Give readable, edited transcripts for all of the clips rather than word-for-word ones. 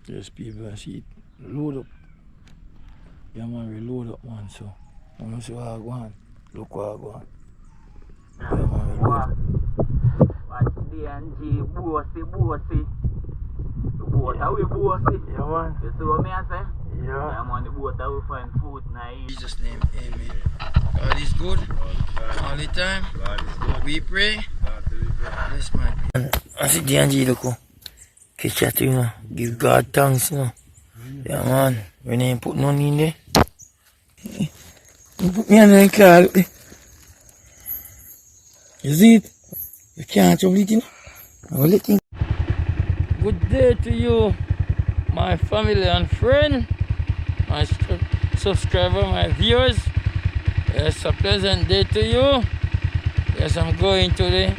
Yes, people, I see it load up. Yeah, man, we load up, man. So, I'm going to see what I go on. Look what I go on. Yeah, man, we load up. Watch DNG Boasy. The boat how we Boasy. Yeah, man. You see what me I say? Yeah. Yeah, man, the boat how we find food now. In Jesus' name, amen. God is good all the time. We pray. Yes, man. I see DNG look. Catch that, you know. Give God thanks, you know. Yeah, man. When I ain't put none in there. You put me on the car, look there. You see it? You can't trouble it, you know. I will let it. Good day to you, my family and friend, my subscriber, my viewers. Yes, a pleasant day to you. Yes, I'm going to the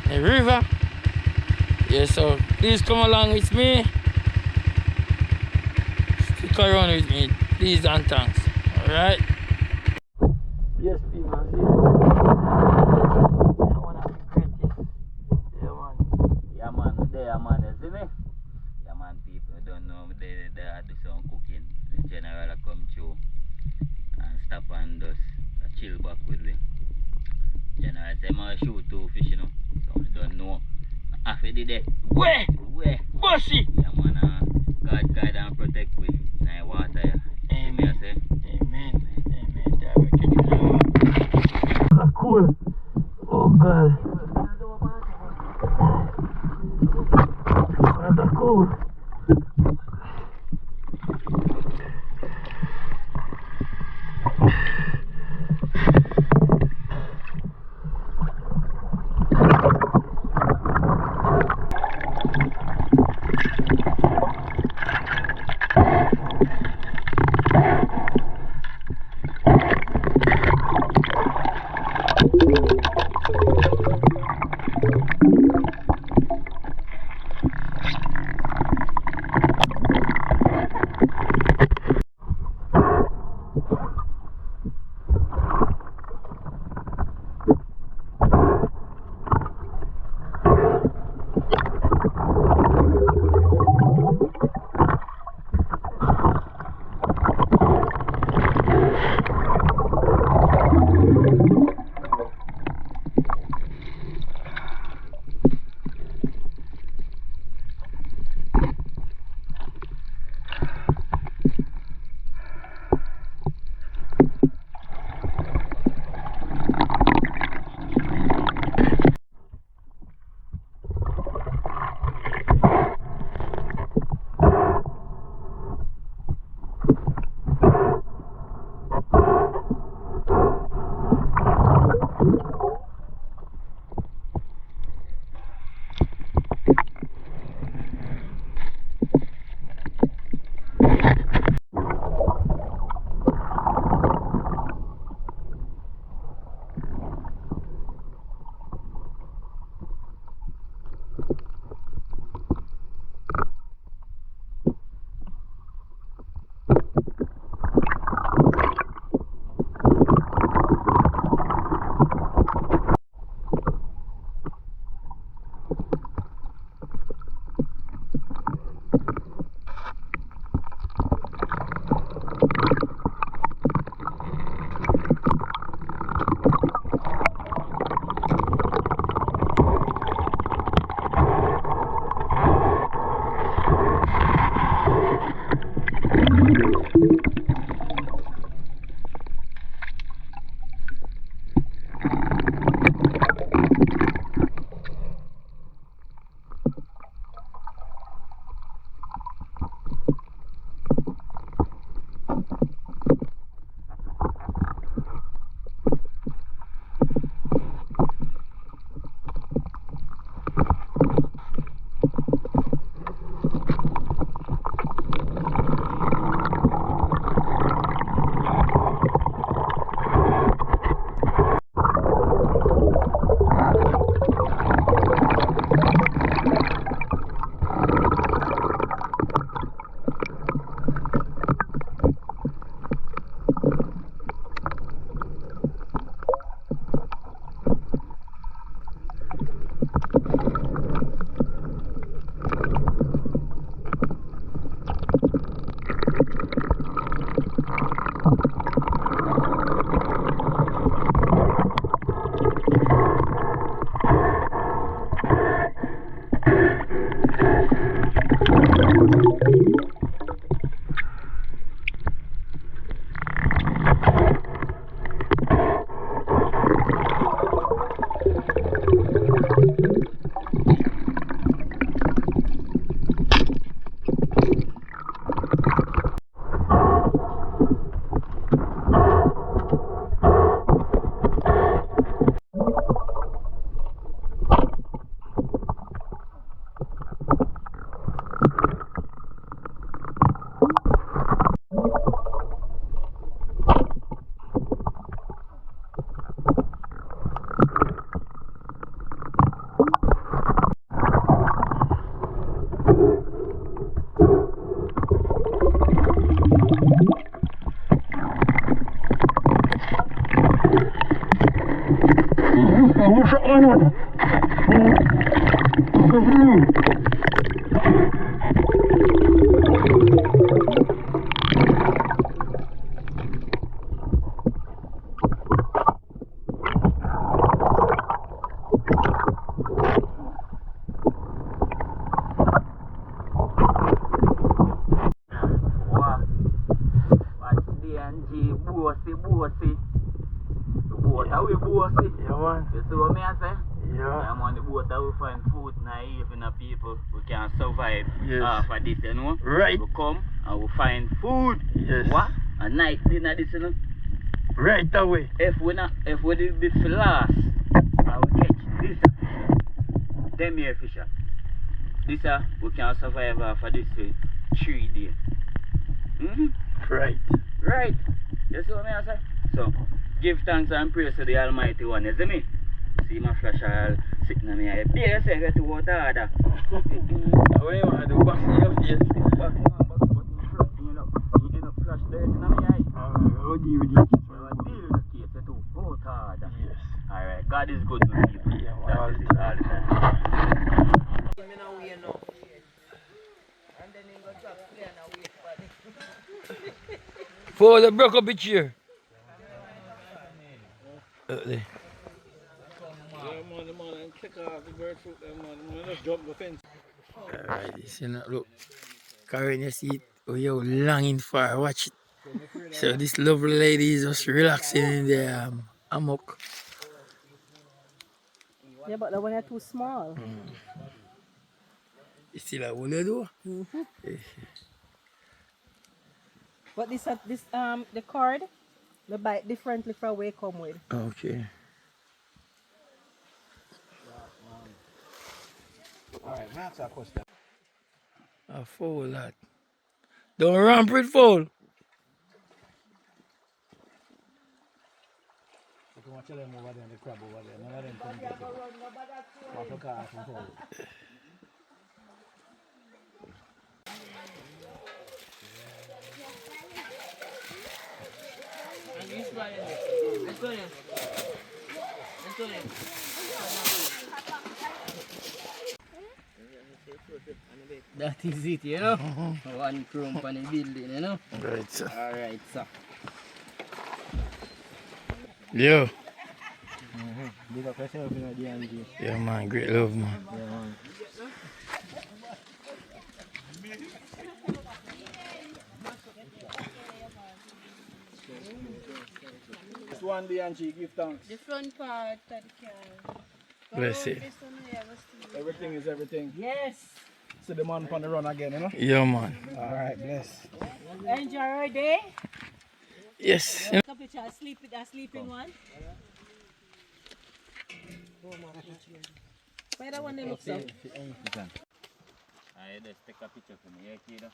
river. Yes, so please come along with me. Stick around with me, please and thanks. Alright? Yes, people. I want to be greatest. Yeah, man. Yeah, man, there, man, you see me? Yeah, man, people don't know, they do some cooking. The general come through and stop and just chill back with me. General say, I shoot 2 fish, you know. So I don't know. After the day, Where? Boasy! yeah, man, God guide and protect we in the water. Yeah. Amen. Say? Amen. That's cool. Oh, God. That's cool. Watch DNG Boasy. The boat are we Boasy. Yeah, man. You see what me I say? Yeah. I'm on the boat that we find food naive in the people. We can survive Yes. for this, you know. Right. We come and we find food. Yes. What? A night dinner this, you know. Right away. If we did this for last, and we catch this them here fisher. This we can survive for this for 3 days. Right. Right. You see what I say? So, give thanks and praise to the Almighty One, you see me? See my flash all sitting on me eye. There you say, get to water harder. What do you want to do? Box in your face? But my flash, you end up flash dirt in my eye. How do you do? Deal with the case, too. Water harder. Yes. Alright, God is good, my people. Yeah, That is it all the time. For the broke up a chair. There. Alright, this is not look. Karen, you see it? Oh, you're longing for. Watch it. So this lovely lady is just relaxing in the hammock. Yeah, but the one are too small. You still a what you do? But this the cord, they bite differently from where it come with. Okay. Alright, that's a question. A fowl, lad. Don't ramp with fowl. You can watch them over there and the crab over there. None of them come get it. Watch the car from forward. That is it, you know. One crump on the building, you know. Right, sir. Alright, sir. Yo. Big up yourself in the DNG. Yeah, man. Great love, man. Yeah, man. This one DNG, give thanks. The front part of the car. Bless it. Everything is everything. Yes. See the man on the run again, you know? Yeah, man. Alright, bless. Enjoy your day. Yes. Take a picture. Sleeping one. Where the one they look so? I just take a picture for me, yeah, kid.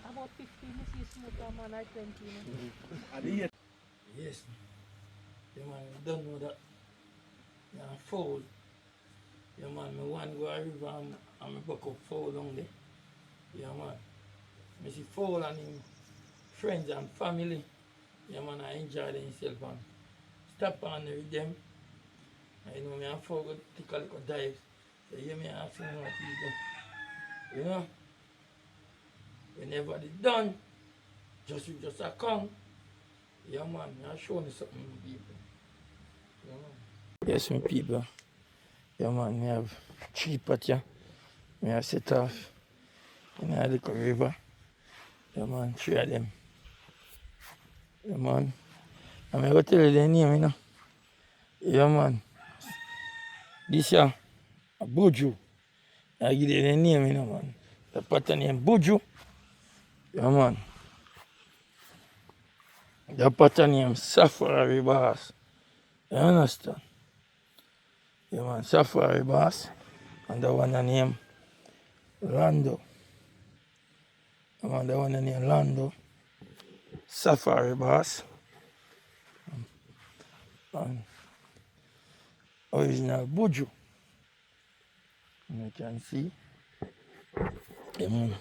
About 15 you see smoke man or 20. Yes. Yeah, man. I don't know that. Yeah, fowl. Yeah, man. I want to go to the river and I buck up fowl down there. Yeah, man. I see fowl and him friends and family. Yeah, man. I enjoy themselves and stop on with them. I know me and fowl go take a little dive. So yeah, me ask them what to do. You know? Whenever they done, just a come. Yeah, man, I show you something, people. Yeah, man. Yes, my people. Yeah, man, we have 3 pots here. We have set off in a little river. Yeah, man, 3 of them. Yeah, man. I'm going to tell you the name, you know. Yeah, man. This here, a Buju. I give you the name, you know, man. The pot name Buju. Yeah, man. The pattern name Safari Bass. You understand? Yeah, man, Safari Bass. And the one name Lando. Yeah, man, the one name Lando. Safari Bass. And original Buju. You can see. Yeah, man.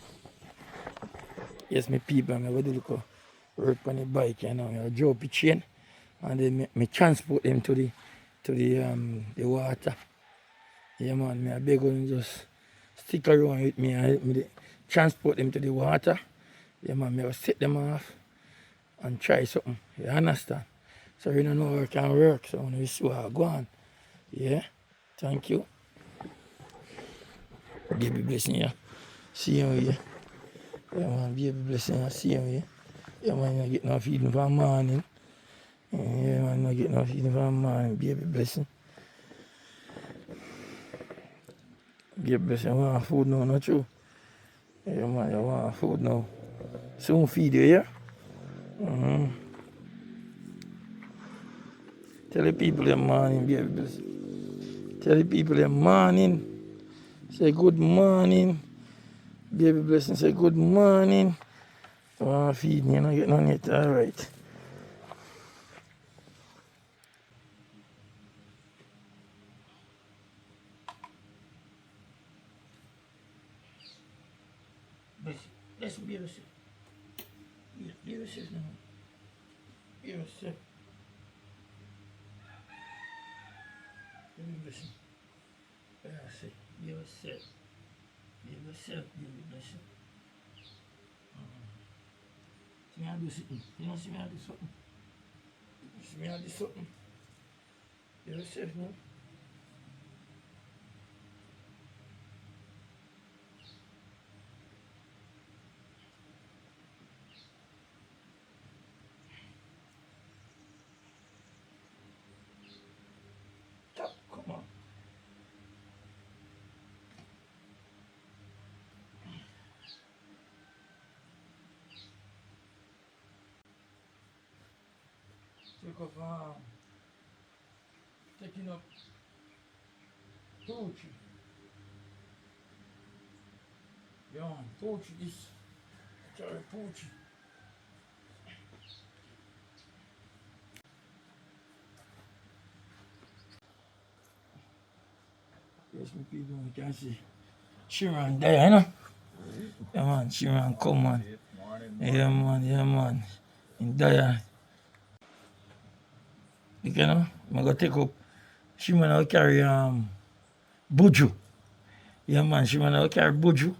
Yes, my people, I'm going to look at work on the bike, you know, I drop the chain and then me transport them to the water. Yeah, man, I beg you just stick around with me and help me transport them to the water. Yeah, man, I will set them off and try something. You understand? So you don't know where it can work, so we see what I go on. Yeah, thank you. Baby blessing you. See you here. Yeah, man, baby blessing you. See you here. Yeah, man, you get no feeding for morning. Yeah, man, you get no feeding for morning. Baby blessing. Baby blessing, you want food now, not true? Yeah, man, you want food now. Soon feed you, yeah? Tell the people the morning, baby blessing. Tell the people the morning. Say good morning. Baby blessing, say good morning. You want feed me, you don't get none yet, alright. Let's be yourself. Be yourself now. Be yourself. Baby blessing. Yeah, say, be yourself. Be yourself, baby blessing. See me how do something. You don't see me how do something. See me how do something. Be yourself now. Stop, come on. Take up, taking up torch. Yeah, torch this. Try torch. Yes, my people, you can see Shimran there, you know? Yeah, man, Shimran come, man. Yeah, man. In there. You know, I'm going to take up Shimran will carry Buju. Yeah, man, Shimran will carry Buju.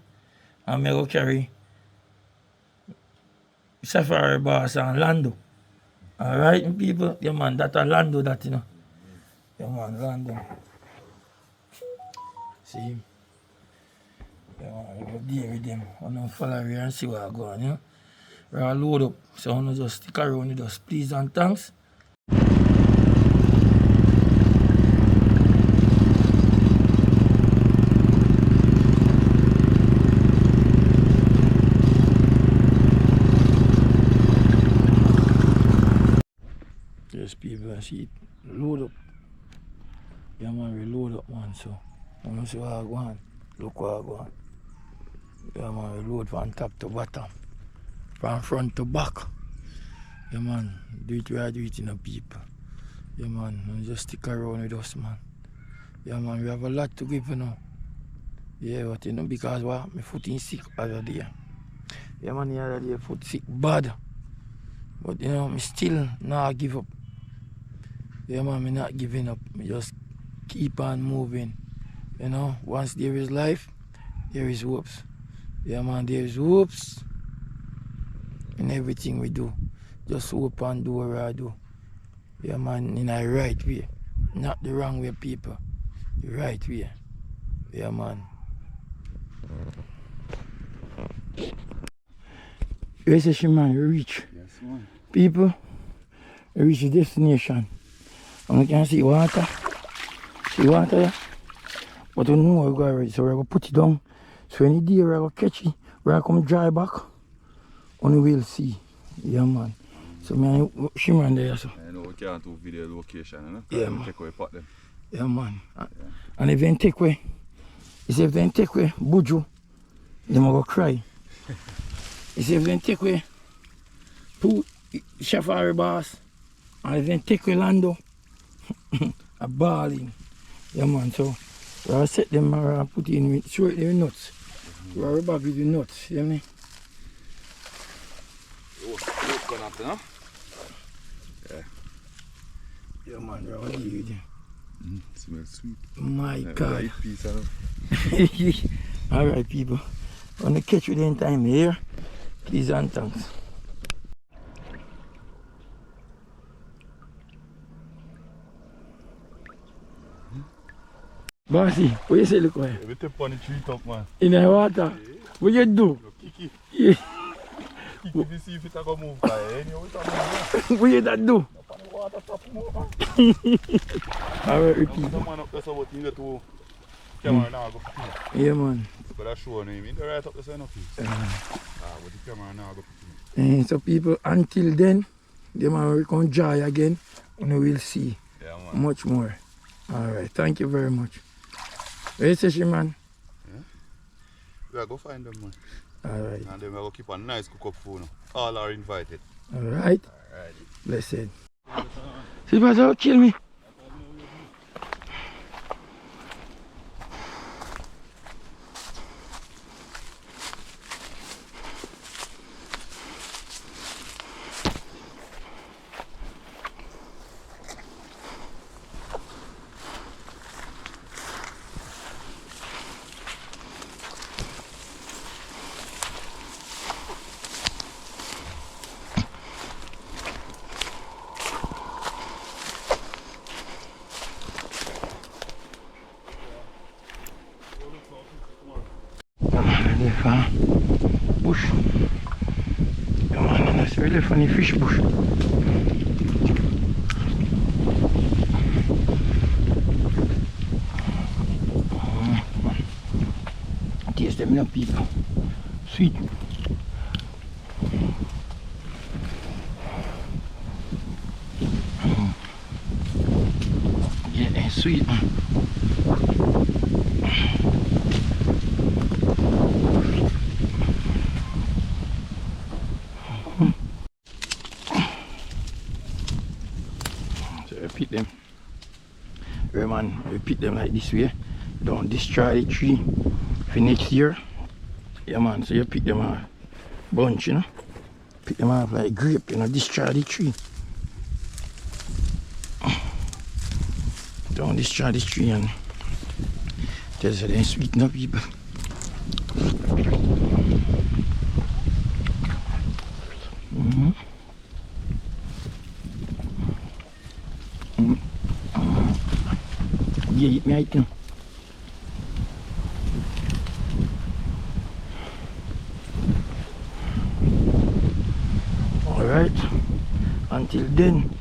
And I will carry Safari Boss and Lando. Alright, people? Yeah, man, that's a Lando, that, you know. Yeah, man, Lando. See? Yeah, man, we go deal with them. I'm going to follow here and see what I go on, you know. We're going to load up. So I'm going to just stick around with us, please and thanks. Yes, people, I see it load up. Yeah, man, we load up, man, so I'm going to see what I go on. Look what I go on. Yeah, man, we load from top to bottom. From front to back. Yeah, man, do it right, do it in the people. Yeah, man, and just stick around with us, man. Yeah, man, we have a lot to give, you know. Yeah, but you know, because what? My foot is sick other day. Yeah, man, the other day, foot sick bad. But, you know, me still not give up. Yeah, man, me not giving up. Me just keep on moving. You know, once there is life, there is hopes. Yeah, man, there is hopes in everything we do. Just hope and do what I do. Yeah, man, in a right way. Not the wrong way, people. The right way. Yeah, man. You say, Shimran, you reach. Yes, man. People, you reach the destination. And you can see water. See water, yeah? But we know we're going to, so we're going to put it down. So any day we're going to catch it, we're going to come dry back, and we will see. Yeah, man. So, man, Shimran there, so. I know we can't do video location, you know? Yeah, man. Take away pot them. Yeah, man. Yeah. And if they take away, if they take away Buju, they're going to cry. If they take away Safari Boss, and if they take away Lando, a balling. Yeah, man, so I set them and put in with, throw it in with nuts. We bag with the nuts, you know? Coconut, you know? Yeah man, we're gonna give you Smells sweet. My Yeah, God. right piece of Alright people, I want to catch you the in time here. Please and thanks. Boasy, what you say look like? We take on the tree top, man. In the water? What you do? Kiki. Yeah. Kiki to see if it go move. Anyway, What you that do? on the water top move, man. Alright repeat. The man up there so what you get to camera now go for you. Yeah man. But I show him in the right up there so no piece. But the camera now go for you. So people, until then, the man will come joy again and we will see much more. Alright, thank you very much. Where you say Shimran? Yeah? We are go find them, man. Alright. And then we will keep a nice cook up food. All are invited. Alright. Alright. Blessed. See, but don't kill me. Bush. Yeah man, that's really funny fish bush. Taste them now people. Sweet. Yeah, sweet. Pick them. Right man, we pick them like this way. Don't destroy the tree for next year. Yeah man, so you pick them off bunch, you know. Pick them off like grape, you know, destroy the tree. Don't destroy this tree and just so they sweeten up people. Yeah, eat me out, you know. Alright, until then.